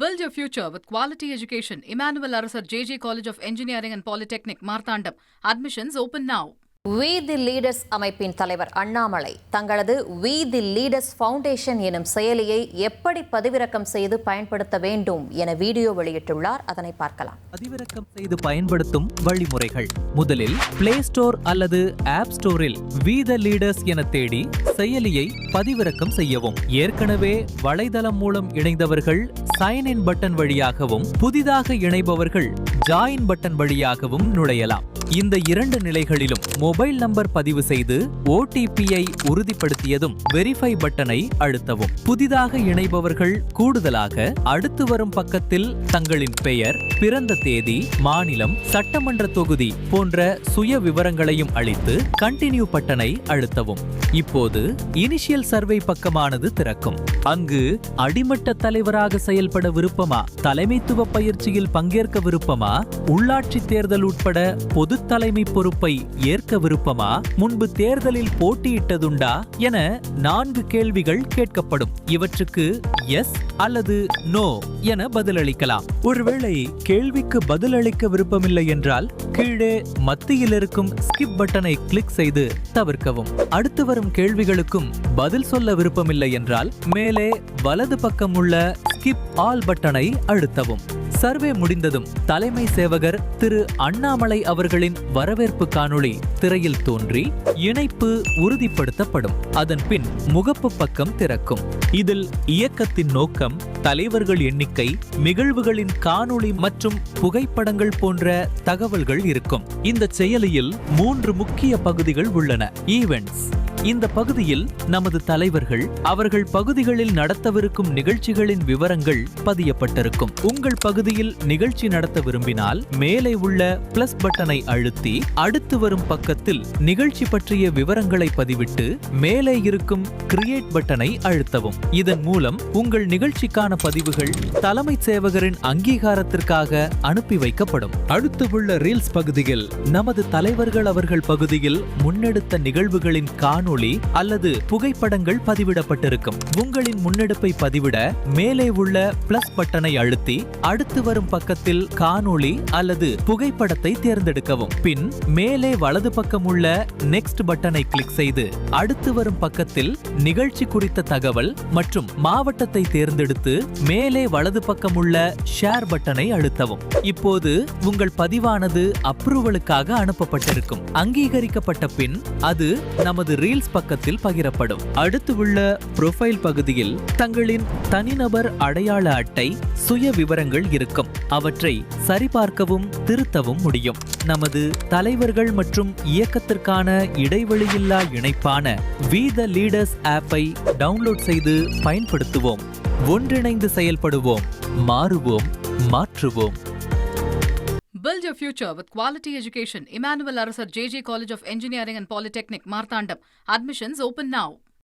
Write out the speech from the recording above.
Build your future with quality education. Emmanuel Arasar JJ College of Engineering and Polytechnic, Marthandam. Admissions open now. We the Leaders அமைப்பின் தலைவர் அண்ணாமலை தங்களது We the Leaders Foundation எனும் செயலியை எப்படி பதிவிறக்கம் செய்து பயன்படுத்த வேண்டும் என வீடியோ வெளியிட்டுள்ளார். அதனை பார்க்கலாம். பதிவிறக்கம் செய்து பயன்படுத்தும் வழிமுறைகள். முதலில் பிளே ஸ்டோர் அல்லது ஆப் ஸ்டோரில் We the Leaders என தேடி செயலியை பதிவிறக்கம் செய்யவும். ஏற்கனவே வலைதளம் மூலம் இணைந்தவர்கள் சைன் இன் பட்டன் வழியாகவும் புதிதாக இணைபவர்கள் ஜாயின் பட்டன் வழியாகவும் நுழையலாம். இந்த இரண்டு நிலைகளிலும் மொபைல் நம்பர் பதிவு செய்து OTP-ஐ உறுதிப்படுத்தியதும் வெரிஃபை பட்டனை அழுத்தவும். புதிதாக இணைபவர்கள் கூடுதலாக அடுத்து வரும் பக்கத்தில் தங்களின் பெயர், பிறந்த தேதி, மாநிலம், சட்டமன்ற தொகுதி போன்ற சுய விவரங்களையும் அளித்து கண்டினியூ பட்டனை அழுத்தவும். இப்போது இனிஷியல் சர்வே பக்கமானது திறக்கும். அங்கு அடிமட்ட தலைவராக செயல்பட விருப்பமா, தலைமைத்துவ பயிற்சியில் பங்கேற்க விருப்பமா, உள்ளாட்சி தேர்தல் உட்பட பொது தலைமை பொறுப்பை ஏற்க விருப்பமா, முன்பு தேர்தலில் போட்டியிட்டதுண்டா என 4 கேள்விகள் கேட்கப்படும். இவற்றுக்கு எஸ் அல்லது நோ என பதிலளிக்கலாம். ஒருவேளை கேள்விக்கு பதிலளிக்க விருப்பமில்லை என்றால் கீழே மத்தியில் இருக்கும் ஸ்கிப் பட்டனை கிளிக் செய்து தவிர்க்கவும். அடுத்து வரும் கேள்விகளுக்கும் பதில் சொல்ல விருப்பமில்லை என்றால் மேலே வலது பக்கம் உள்ள ஸ்கிப் ஆல் பட்டனை அழுத்தவும். சர்வே முடிந்ததும் தலைமை சேவகர் திரு அண்ணாமலை அவர்களின் வரவேற்பு காணொளி திரையில் தோன்றி இணைப்பு உறுதிப்படுத்தப்படும். அதன் பின் முகப்பு பக்கம் திறக்கும். இதில் இயக்கத்தின் நோக்கம், தலைவர்கள் எண்ணிக்கை, நிகழ்வுகளின் காணொளி மற்றும் புகைப்படங்கள் போன்ற தகவல்கள் இருக்கும். இந்த செயலியில் 3 முக்கிய பகுதிகள் உள்ளன. ஈவென்ட்ஸ். இந்த பகுதியில் நமது தலைவர்கள் அவர்கள் பகுதிகளில் நடத்தவிருக்கும் நிகழ்ச்சிகளின் விவரங்கள் பதியப்பட்டிருக்கும். உங்கள் பகுதியில் நிகழ்ச்சி நடத்த விரும்பினால் மேலே உள்ள பிளஸ் பட்டனை அழுத்தி அடுத்து வரும் பக்கத்தில் நிகழ்ச்சி பற்றிய விவரங்களை பதிவிட்டு மேலே இருக்கும் கிரியேட் பட்டனை அழுத்தவும். இதன் மூலம் உங்கள் நிகழ்ச்சிக்கான பதிவுகள் தலைமை சேவகரின் அங்கீகாரத்திற்காக அனுப்பி வைக்கப்படும். அடுத்து உள்ள ரீல்ஸ் பகுதியில் நமது தலைவர்கள் அவர்கள் பகுதியில் முன்னெடுத்த நிகழ்வுகளின் காணொளி அல்லது புகைப்படங்கள் பதிவிடப்பட்டிருக்கும். உங்களின் முன்னெடுப்பை பதிவிட மேலே உள்ள பிளஸ் பட்டனை அழுத்தி அடுத்து வரும் பக்கத்தில் காணொளி அல்லது புகைப்படத்தை தேர்ந்தெடுக்கவும். பின் மேலே வலது பக்கம் உள்ள நெக்ஸ்ட் பட்டனை கிளிக் செய்து அடுத்து வரும் பக்கத்தில் நிகழ்ச்சி குறித்த தகவல் மற்றும் மாவட்டத்தை தேர்ந்தெடுத்து மேலே வலது பக்கம் உள்ள ஷேர் பட்டனை அழுத்தவும். இப்போது உங்கள் பதிவானது அப்ரூவலுக்காக அனுப்பப்பட்டிருக்கும். அங்கீகரிக்கப்பட்ட பின் அது நமது ரீல்ஸ் பக்கத்தில் பகிரப்படும். அடுத்து உள்ள ப்ரொஃபைல் பகுதியில் தங்களின் தனிநபர் அடையாள அட்டை, சுய விவரங்கள் இருக்கும். அவற்றை சரிபார்க்கவும் திருத்தவும் முடியும். நமது தலைவர்கள் மற்றும் இயக்கத்திற்கான இடைவெளியில்லா இணைப்பான We the Leaders ஆப்பை டவுன்லோட் செய்து பயன்படுத்துவோம். ஒன்றிணைந்து செயல்படுவோம், மாறுவோம், மாற்றுவோம். Build your future with quality education. Emmanuel Arasar JJ College of Engineering and Polytechnic, Marthandam. Admissions open now.